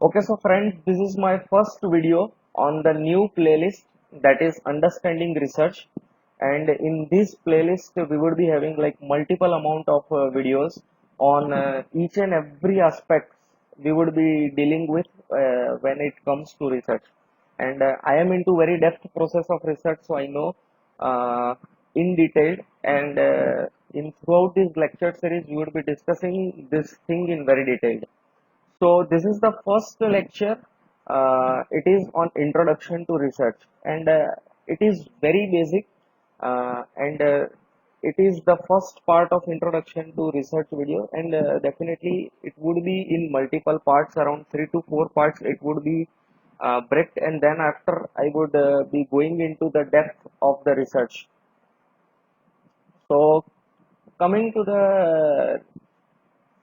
Okay, so friends, this is my first video on the new playlist that is Understanding Research. And in this playlist, we would be having like multiple amount of videos on each and every aspect we would be dealing with when it comes to research. And I am into very depth process of research, so I know in detail. And in throughout this lecture series, we would be discussing this thing in very detail. So this is the first lecture. It is on introduction to research, and it is very basic, and it is the first part of introduction to research video, and definitely it would be in multiple parts, around 3 to 4 parts. It would be break, and then after I would be going into the depth of the research. So coming to the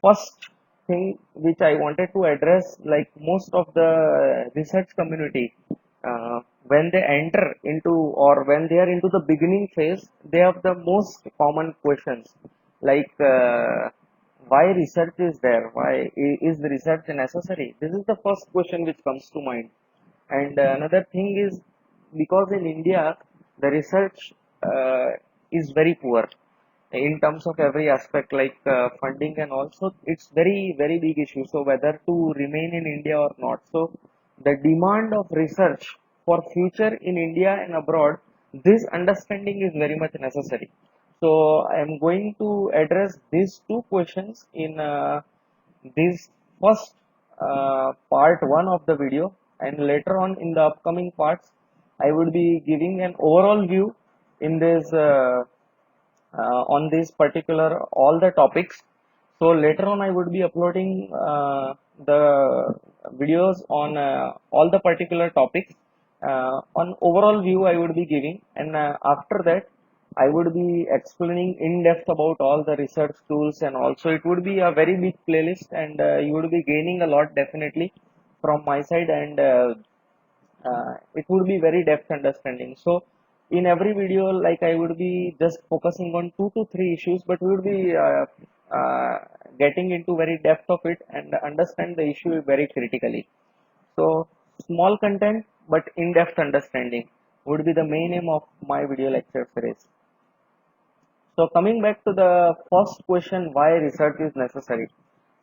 first thing which I wanted to address, like most of the research community, when they enter into or when they are into the beginning phase, they have the most common questions like why research is there? Why is the research necessary? This is the first question which comes to mind. And another thing is because in India the research is very poor in terms of every aspect like funding, and also it's very big issue, so whether to remain in India or not. So the demand of research for future in India and abroad, this understanding is very much necessary. So I am going to address these two questions in this first part one of the video, and later on in the upcoming parts I would be giving an overall view in this on this particular all the topics. So later on I would be uploading the videos on all the particular topics. On overall view I would be giving, and after that I would be explaining in depth about all the research tools, and also it would be a very big playlist, and you would be gaining a lot definitely from my side, and it would be very depth understanding. So in every video, like I would be just focusing on 2 to 3 issues, but we would be getting into very depth of it and understand the issue very critically. So small content but in-depth understanding would be the main aim of my video lecture series. So coming back to the first question, why research is necessary.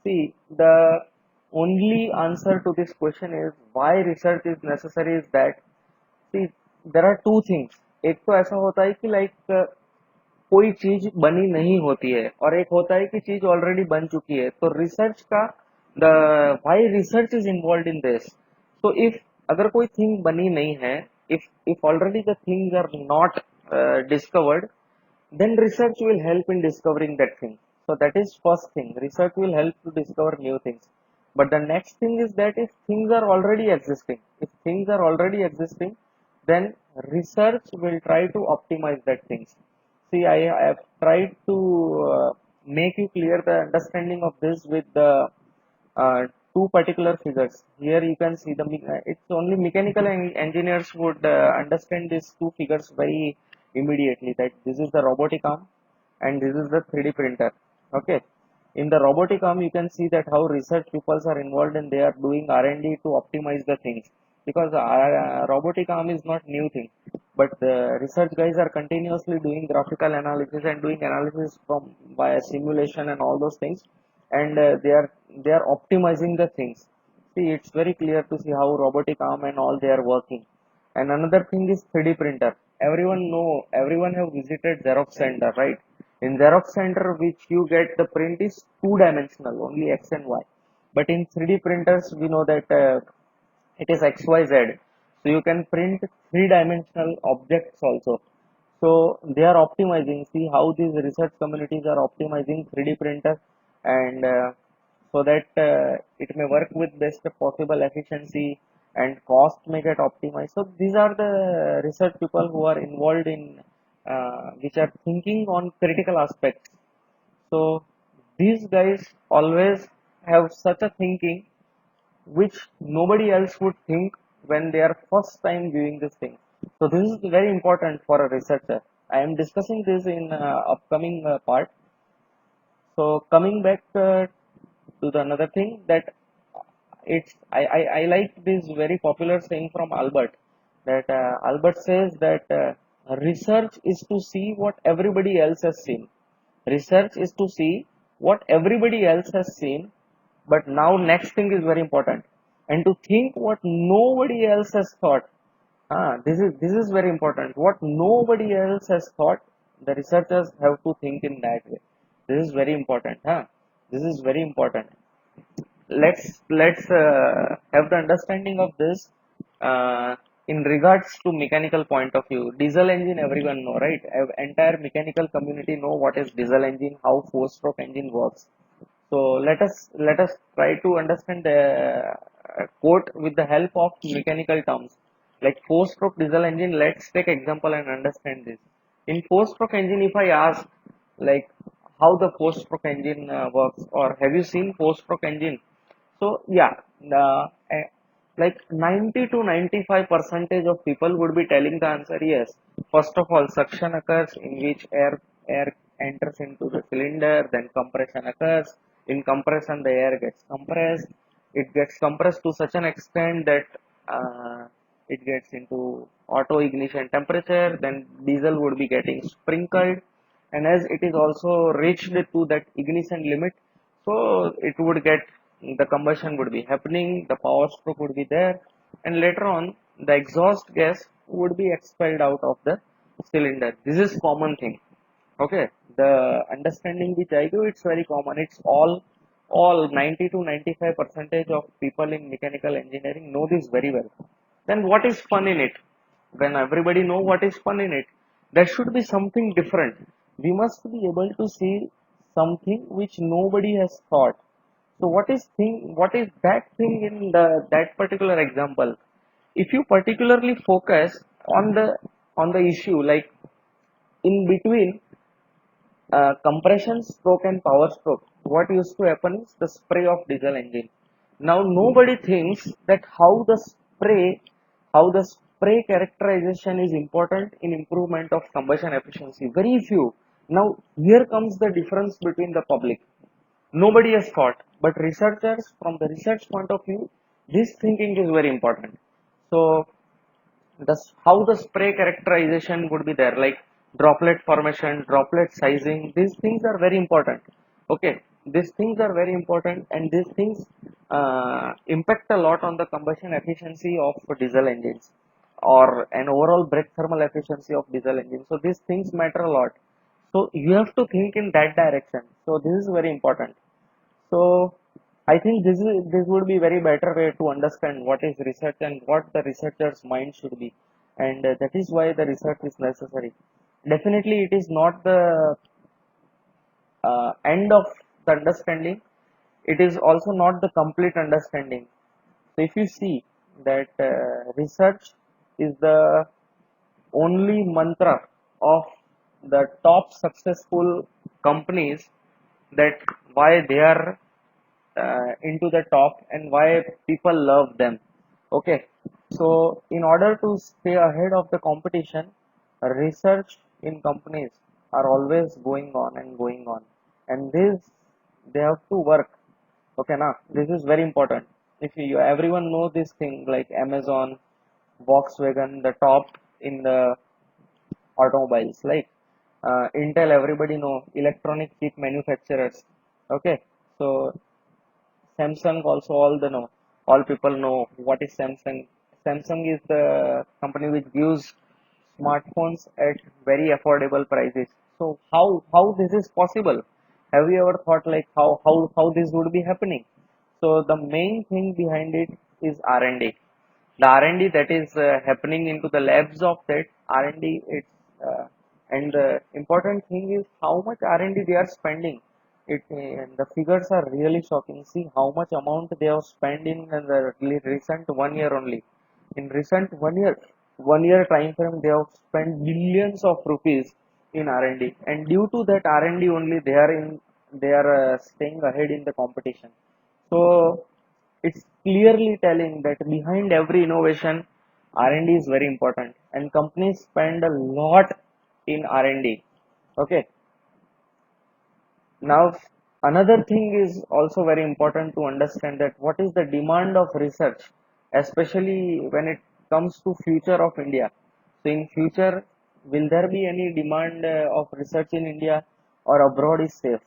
See, the only answer to this question is why research is necessary is that, see, there are two things. एक तो ऐसा होता है कि like कोई चीज बनी नहीं होती है, और एक होता है कि चीज ऑलरेडी बन चुकी है। तो रिसर्च का the why research is involve in this. So if अगर कोई थिंग बनी नहीं है, if already the things are not discovered, then research will help in discovering that thing. So that is first thing, research will help to discover new things. But the next thing is that if things are already existing, then research will try to optimize that things. See, I have tried to make you clear the understanding of this with the uh, two particular figures. Here you can see it's only mechanical engineers would understand these two figures very immediately, that this is the robotic arm and this is the 3D printer. Okay, in the robotic arm you can see that how research people are involved and they are doing R&D to optimize the things, because robotic arm is not new thing, but the research guys are continuously doing graphical analysis and doing analysis from via simulation and all those things, and they are optimizing the things. See, it's very clear to see how robotic arm and all they are working. And another thing is 3D printer. Everyone have visited Xerox center, right? In Xerox center, which you get the print is two dimensional, only X and Y. But in 3D printers, we know that it is XYZ. So you can print three-dimensional objects also. So they are optimizing. See how these research communities are optimizing 3D printer, and so that it may work with best possible efficiency and cost may get optimized. So these are the research people who are involved in which are thinking on critical aspects. So these guys always have such a thinking which nobody else would think when they are first time viewing this thing. So this is very important for a researcher. I am discussing this in upcoming part. So coming back to the another thing, that I like this very popular saying from Albert, that Albert says that research is to see what everybody else has seen. Research is to see what everybody else has seen, but now next thing is very important, and to think what nobody else has thought. This is very important. What nobody else has thought, the researchers have to think in that way. This is very important. This is very important. Let's have the understanding of this uh, in regards to mechanical point of view. Diesel engine, everyone know, right? Entire mechanical community know what is diesel engine, how four-stroke engine works. So let us try to understand the quote with the help of mechanical terms like four-stroke diesel engine. Let's take example and understand this. In four-stroke engine, if I ask like how the four-stroke engine works, or have you seen four-stroke engine? So yeah, like 90 to 95 percentage of people would be telling the answer yes. First of all, suction occurs in which air enters into the cylinder, then compression occurs. In compression, the air gets compressed. It gets compressed to such an extent that it gets into auto ignition temperature. Then diesel would be getting sprinkled, and as it is also reached to that ignition limit, so it would get, the combustion would be happening, the power stroke would be there, and later on the exhaust gas would be expelled out of the cylinder. This is common thing. Okay, the understanding which I do, it's very common. It's all 90 to 95 percentage of people in mechanical engineering know this very well. Then what is fun in it? When everybody know what is fun in it, there should be something different. We must be able to see something which nobody has thought. So what is that thing in that particular example? If you particularly focus on the issue, like in between compression stroke and power stroke, what used to happen is the spray of diesel engine. Now nobody thinks that how the spray characterization is important in improvement of combustion efficiency. Very few. Now here comes the difference between the public. Nobody has thought, but researchers, from the research point of view, this thinking is very important. So how the spray characterization would be there, like droplet formation, droplet sizing, these things are very important. Okay, these things are very important, and these things impact a lot on the combustion efficiency of diesel engines, or an overall brake thermal efficiency of diesel engines. So these things matter a lot, so you have to think in that direction. So this is very important. So I think this would be very better way to understand what is research and what the researcher's mind should be, and that is why the research is necessary. Definitely, it is not the end of the understanding. It is also not the complete understanding. So if you see that research is the only mantra of the top successful companies, that why they are into the top and why people love them. Okay, so in order to stay ahead of the competition, research in companies are always going on and going on, and this they have to work. Okay, now this is very important. If you everyone know this thing, like Amazon, Volkswagen, the top in the automobiles, like Intel, everybody know, electronic chip manufacturers. Okay, so Samsung also, all people know what is Samsung. Samsung is the company which gives smartphones at very affordable prices. So how this is possible? Have you ever thought like how this would be happening? So the main thing behind it is R&D. The R&D that is happening into the labs of that R&D. It's and the important thing is how much R&D they are spending. And the figures are really shocking. See how much amount they have spent in the recent 1 year only. In recent 1 year time frame, they have spent billions of rupees in R&D, and due to that R&D only, they are staying ahead in the competition. So it's clearly telling that behind every innovation, R&D is very important, and companies spend a lot in R&D. Okay, now Another thing is also very important to understand, that what is the demand of research, especially when it comes to future of India. So in future, will there be any demand of research in India, or abroad is safe?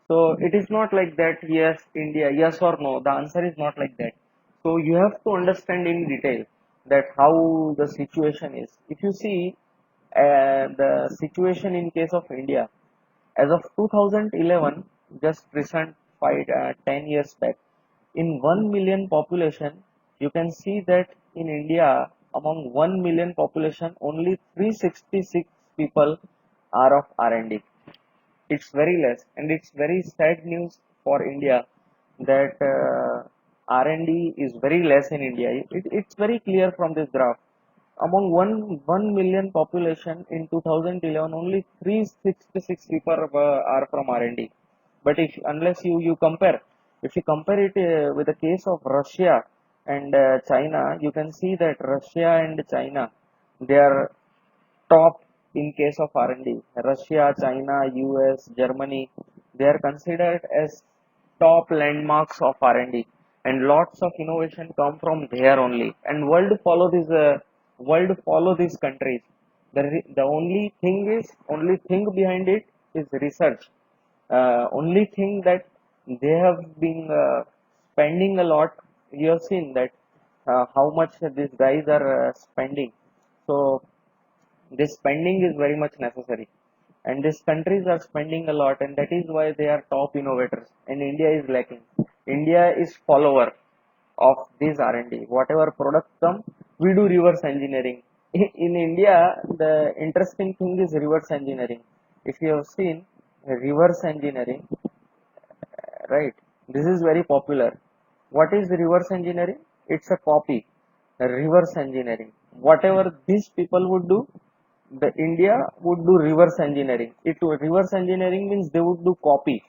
So it is not like that, yes India, yes or no. The answer is not like that. So you have to understand in detail that how the situation is. If you see the situation in case of India, as of 2011, just recent 10 years back, in 1 million population, you can see that in India, among 1 million population, only 366 people are of R&D. It's very less, and it's very sad news for India that R&D is very less in India. It's very clear from this graph. Among 1 million population in 2011, only 366 people are from R&D. But if unless you compare, if you compare it with the case of Russia and China, you can see that Russia and China, they are top in case of R&D. Russia, China, US, Germany, they are considered as top landmarks of R&D, and lots of innovation come from there only. And world follow these countries. The only thing behind it is research. Only thing that they have been spending a lot. You have seen that how much these guys are spending. So this spending is very much necessary, and these countries are spending a lot, and that is why they are top innovators, and India is lacking. India is follower of this R&D. Whatever product come, we do reverse engineering. In India, the interesting thing is reverse engineering. If you have seen reverse engineering, right, this is very popular. What is reverse engineering? It's a copy. Reverse engineering, whatever these people would do, the India would do reverse engineering. Reverse engineering means they would do copy.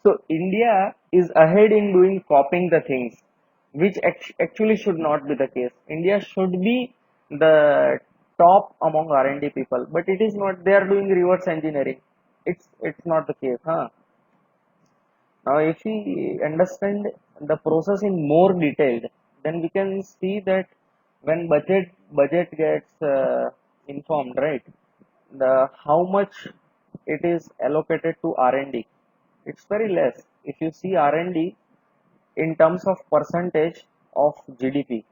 So India is ahead in doing copying the things, which actually should not be the case. India should be the top among R&D people, but it is not. They are doing reverse engineering. It's not the case, huh? Now, if we understand the process in more detailed, then we can see that when budget gets informed, right? The how much it is allocated to R&D, it's very less. If you see R&D in terms of percentage of GDP,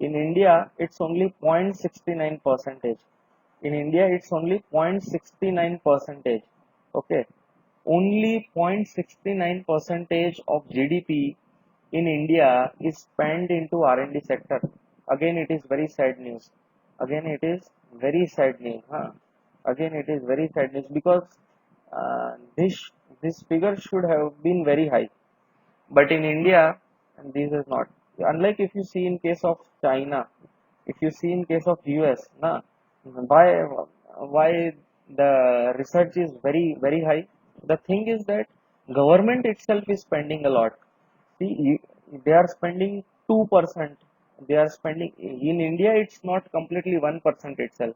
in India it's only 0.69 percentage. In India it's only 0.69 percentage. Okay, only 0.69 percentage of GDP in India is spent into R&D sector. Again, it is very sad news. Again, it is very sad news. Huh? Again, it is very sad news, because this figure should have been very high, but in India, this is not. Unlike if you see in case of China, if you see in case of US, na, why why the research is very high? The thing is that government itself is spending a lot. See, they are spending 2%. They are spending in India. It's not completely 1% itself.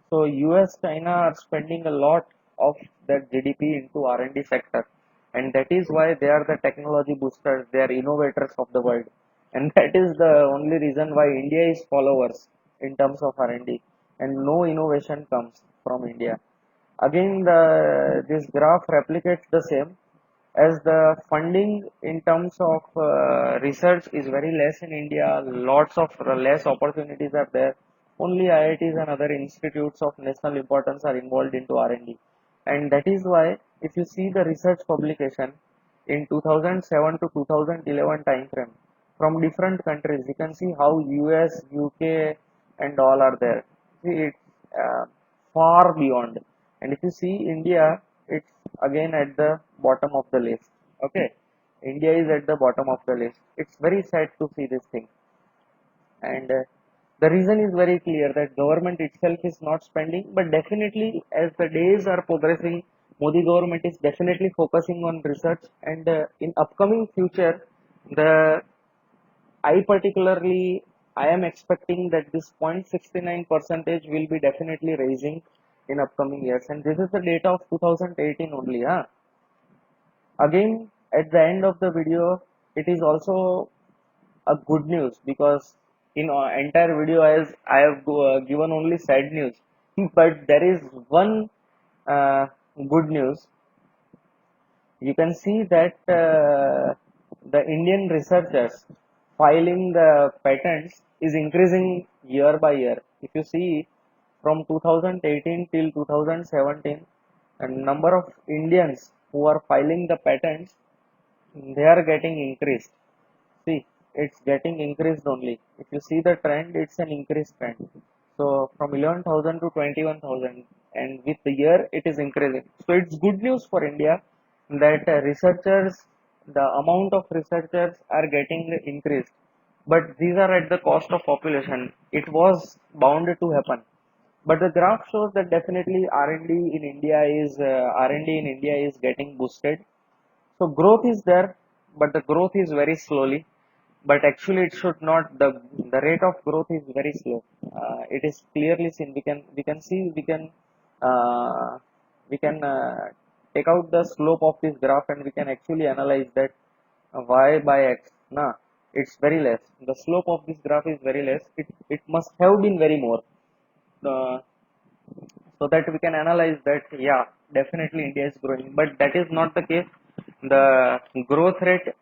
So US, China are spending a lot of their GDP into R&D sector, and that is why they are the technology boosters. They are innovators of the world, and that is the only reason why India is followers in terms of R&D, and no innovation comes from India. Again, this graph replicates the same, as the funding in terms of research is very less in India. Lots of less opportunities are there. Only IITs and other institutes of national importance are involved into R&D, and that is why if you see the research publication in 2007 to 2011 time frame from different countries, you can see how US, UK, and all are there. See, it's far beyond. And if you see India, it's again at the bottom of the list. Okay, India is at the bottom of the list. It's very sad to see this thing, and the reason is very clear, that government itself is not spending. But definitely, as the days are progressing, Modi government is definitely focusing on research, and in upcoming future, the I particularly, I am expecting that this 0.69 percentage will be definitely raising in upcoming years, and this is the data of 2018 only. Huh? Again, at the end of the video, it is also a good news, because in entire video as I have given only sad news, but there is one uh, good news. You can see that the Indian researchers filing the patents is increasing year by year. If you see from 2018 till 2017, a number of Indians who are filing the patents, they are getting increased. See, it's getting increased only. If you see the trend, it's an increased trend. So from 11,000 to 21,000, and with the year it is increasing. So it's good news for India that researchers, the amount of researchers are getting increased. But these are at the cost of population. It was bound to happen. But the graph shows that definitely R&D in India is getting boosted. So growth is there, but the growth is very slowly. But actually, it should not. The rate of growth is very slow. It is clearly seen. We can see we can take out the slope of this graph, and we can actually analyze that y by x. Nah, it's very less. The slope of this graph is very less. It must have been very more. Uh, so that we can analyze that, yeah, definitely India is growing, but that is not the case. The growth rate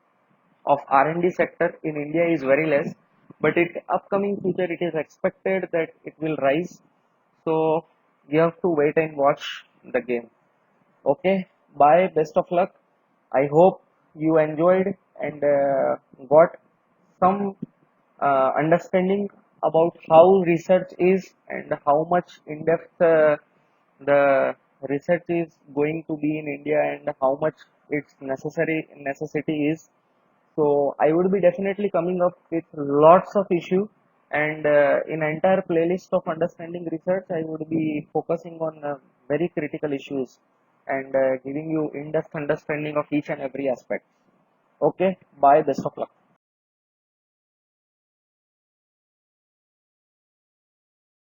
of R&D sector in India is very less, but in upcoming future it is expected that it will rise. So you have to wait and watch the game. Okay, bye, best of luck. I hope you enjoyed and got some understanding about how research is and how much in depth the research is going to be in India, and how much its necessity is. So I would be definitely coming up with lots of issue, and in entire playlist of understanding research, I would be focusing on very critical issues, and giving you in-depth understanding of each and every aspect. Okay, bye, best of luck.